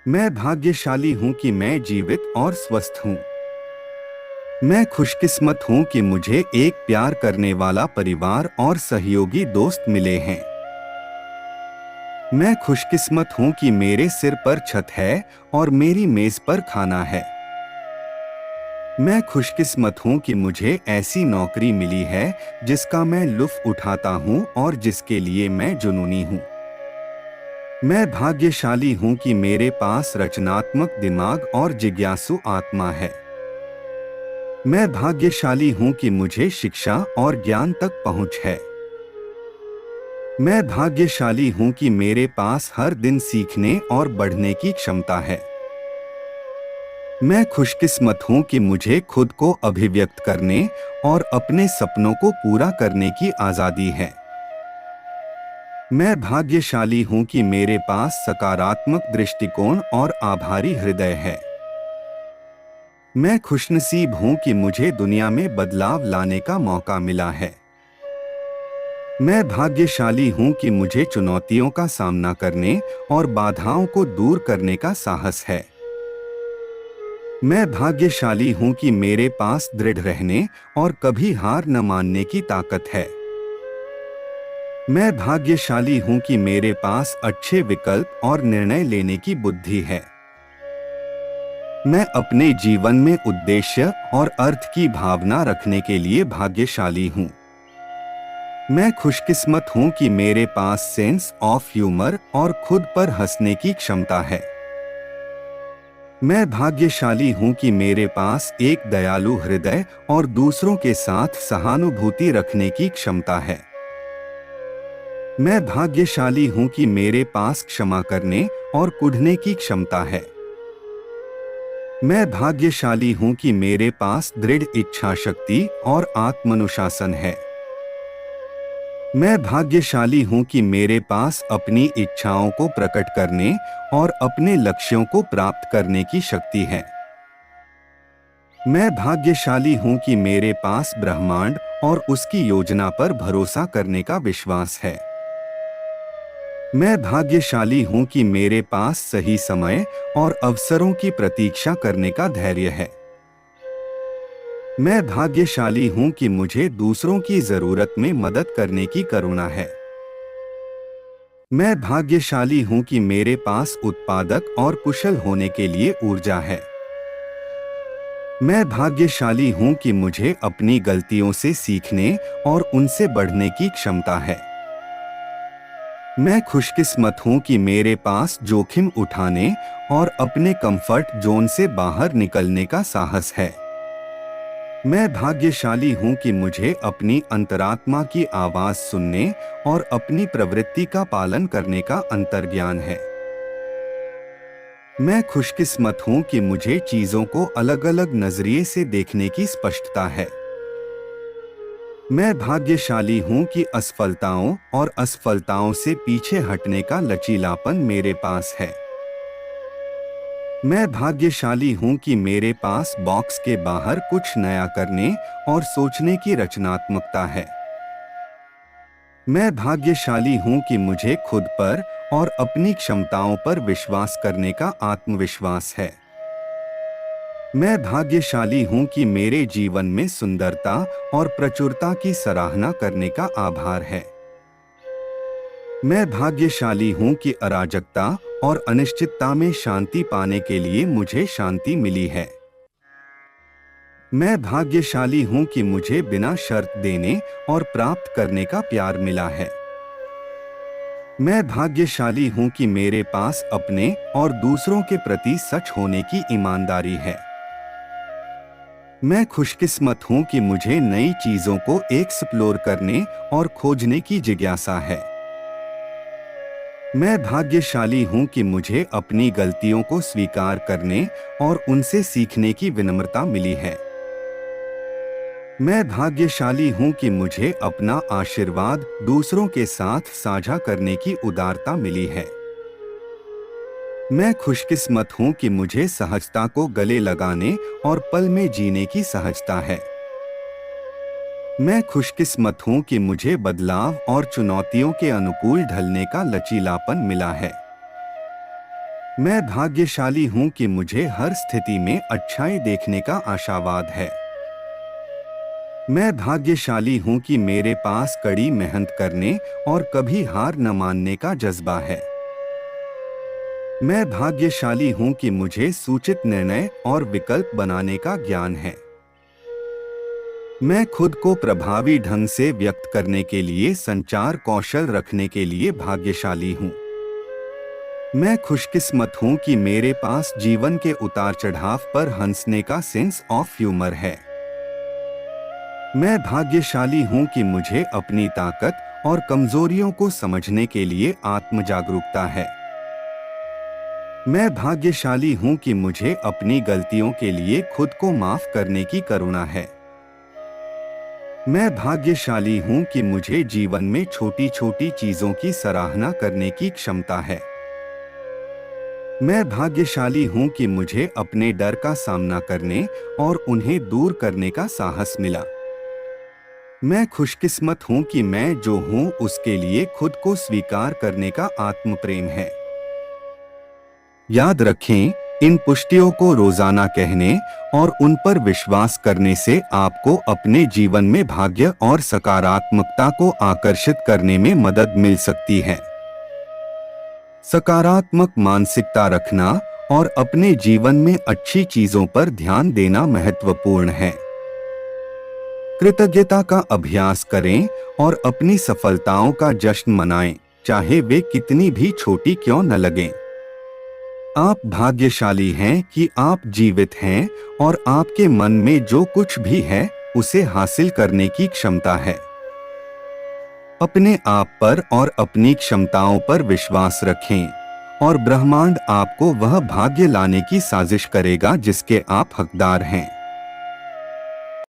मैं भाग्यशाली हूँ कि मैं जीवित और स्वस्थ हूँ। मैं खुशकिस्मत हूँ कि मुझे एक प्यार करने वाला परिवार और सहयोगी दोस्त मिले हैं। मैं खुशकिस्मत हूँ कि मेरे सिर पर छत है और मेरी मेज पर खाना है। मैं खुशकिस्मत हूँ कि मुझे ऐसी नौकरी मिली है जिसका मैं लुत्फ उठाता हूँ और जिसके लिए मैं जुनूनी हूँ। मैं भाग्यशाली हूँ कि मेरे पास रचनात्मक दिमाग और जिज्ञासु आत्मा है। मैं भाग्यशाली हूँ कि मुझे शिक्षा और ज्ञान तक पहुँच है। मैं भाग्यशाली हूँ कि मेरे पास हर दिन सीखने और बढ़ने की क्षमता है। मैं खुशकिस्मत हूँ कि मुझे खुद को अभिव्यक्त करने और अपने सपनों को पूरा करने की आज़ादी है। मैं भाग्यशाली हूँ कि मेरे पास सकारात्मक दृष्टिकोण और आभारी हृदय है। मैं खुशनसीब हूँ कि मुझे दुनिया में बदलाव लाने का मौका मिला है। मैं भाग्यशाली हूँ कि मुझे चुनौतियों का सामना करने और बाधाओं को दूर करने का साहस है। मैं भाग्यशाली हूँ कि मेरे पास दृढ़ रहने और कभी हार न मानने की ताकत है। मैं भाग्यशाली हूँ कि मेरे पास अच्छे विकल्प और निर्णय लेने की बुद्धि है। मैं अपने जीवन में उद्देश्य और अर्थ की भावना रखने के लिए भाग्यशाली हूँ। मैं खुशकिस्मत हूँ कि मेरे पास सेंस ऑफ ह्यूमर और खुद पर हंसने की क्षमता है। मैं भाग्यशाली हूँ कि मेरे पास एक दयालु हृदय और दूसरों के साथ सहानुभूति रखने की क्षमता है। मैं भाग्यशाली हूँ कि मेरे पास क्षमा करने और कुढ़ने की क्षमता है। मैं भाग्यशाली हूँ कि मेरे पास दृढ़ इच्छा शक्ति और आत्मानुशासन है। मैं भाग्यशाली हूँ कि मेरे पास अपनी इच्छाओं को प्रकट करने और अपने लक्ष्यों को प्राप्त करने की शक्ति है। मैं भाग्यशाली हूँ कि मेरे पास ब्रह्मांड और उसकी योजना पर भरोसा करने का विश्वास है। मैं भाग्यशाली हूँ कि मेरे पास सही समय और अवसरों की प्रतीक्षा करने का धैर्य है। मैं भाग्यशाली हूँ कि मुझे दूसरों की जरूरत में मदद करने की करुणा है। मैं भाग्यशाली हूँ कि मेरे पास उत्पादक और कुशल होने के लिए ऊर्जा है। मैं भाग्यशाली हूँ कि मुझे अपनी गलतियों से सीखने और उनसे बढ़ने की क्षमता है। मैं खुशकिस्मत हूँ कि मेरे पास जोखिम उठाने और अपने कंफर्ट जोन से बाहर निकलने का साहस है। मैं भाग्यशाली हूँ कि मुझे अपनी अंतरात्मा की आवाज सुनने और अपनी प्रवृत्ति का पालन करने का अंतर्ज्ञान है। मैं खुशकिस्मत हूँ कि मुझे चीजों को अलग अलग नजरिए से देखने की स्पष्टता है। मैं भाग्यशाली हूँ कि असफलताओं और असफलताओं से पीछे हटने का लचीलापन मेरे पास है। मैं भाग्यशाली हूँ कि मेरे पास बॉक्स के बाहर कुछ नया करने और सोचने की रचनात्मकता है। मैं भाग्यशाली हूँ कि मुझे खुद पर और अपनी क्षमताओं पर विश्वास करने का आत्मविश्वास है। मैं भाग्यशाली हूँ कि मेरे जीवन में सुंदरता और प्रचुरता की सराहना करने का आभार है। मैं भाग्यशाली हूँ कि अराजकता और अनिश्चितता में शांति पाने के लिए मुझे शांति मिली है। मैं भाग्यशाली हूँ कि मुझे बिना शर्त देने और प्राप्त करने का प्यार मिला है। मैं भाग्यशाली हूँ कि मेरे पास अपने और दूसरों के प्रति सच होने की ईमानदारी है। मैं खुशकिस्मत हूँ कि मुझे नई चीजों को एक्सप्लोर करने और खोजने की जिज्ञासा है। मैं भाग्यशाली हूँ कि मुझे अपनी गलतियों को स्वीकार करने और उनसे सीखने की विनम्रता मिली है। मैं भाग्यशाली हूँ कि मुझे अपना आशीर्वाद दूसरों के साथ साझा करने की उदारता मिली है। मैं खुशकिस्मत हूँ कि मुझे सहजता को गले लगाने और पल में जीने की सहजता है। मैं खुशकिस्मत हूँ कि मुझे बदलाव और चुनौतियों के अनुकूल ढलने का लचीलापन मिला है। मैं भाग्यशाली हूँ कि मुझे हर स्थिति में अच्छाई देखने का आशावाद है। मैं भाग्यशाली हूँ कि मेरे पास कड़ी मेहनत करने और कभी हार न मानने का जज्बा है। मैं भाग्यशाली हूँ कि मुझे सूचित निर्णय और विकल्प बनाने का ज्ञान है। मैं खुद को प्रभावी ढंग से व्यक्त करने के लिए संचार कौशल रखने के लिए भाग्यशाली हूँ। मैं खुशकिस्मत हूँ कि मेरे पास जीवन के उतार चढ़ाव पर हंसने का सेंस ऑफ ह्यूमर है। मैं भाग्यशाली हूँ कि मुझे अपनी ताकत और कमजोरियों को समझने के लिए आत्म जागरूकता है। मैं भाग्यशाली हूँ कि मुझे अपनी गलतियों के लिए खुद को माफ करने की करुणा है। मैं भाग्यशाली हूँ कि मुझे जीवन में छोटी छोटी चीजों की सराहना करने की क्षमता है। मैं भाग्यशाली हूँ कि मुझे अपने डर का सामना करने और उन्हें दूर करने का साहस मिला। मैं खुशकिस्मत हूँ कि मैं जो हूँ उसके लिए खुद को स्वीकार करने का आत्म प्रेम है। याद रखें, इन पुष्टियों को रोजाना कहने और उन पर विश्वास करने से आपको अपने जीवन में भाग्य और सकारात्मकता को आकर्षित करने में मदद मिल सकती है। सकारात्मक मानसिकता रखना और अपने जीवन में अच्छी चीजों पर ध्यान देना महत्वपूर्ण है। कृतज्ञता का अभ्यास करें और अपनी सफलताओं का जश्न मनाएं, चाहे वे कितनी भी छोटी क्यों न लगें। आप भाग्यशाली हैं कि आप जीवित हैं और आपके मन में जो कुछ भी है उसे हासिल करने की क्षमता है। अपने आप पर और अपनी क्षमताओं पर विश्वास रखें और ब्रह्मांड आपको वह भाग्य लाने की साजिश करेगा जिसके आप हकदार हैं।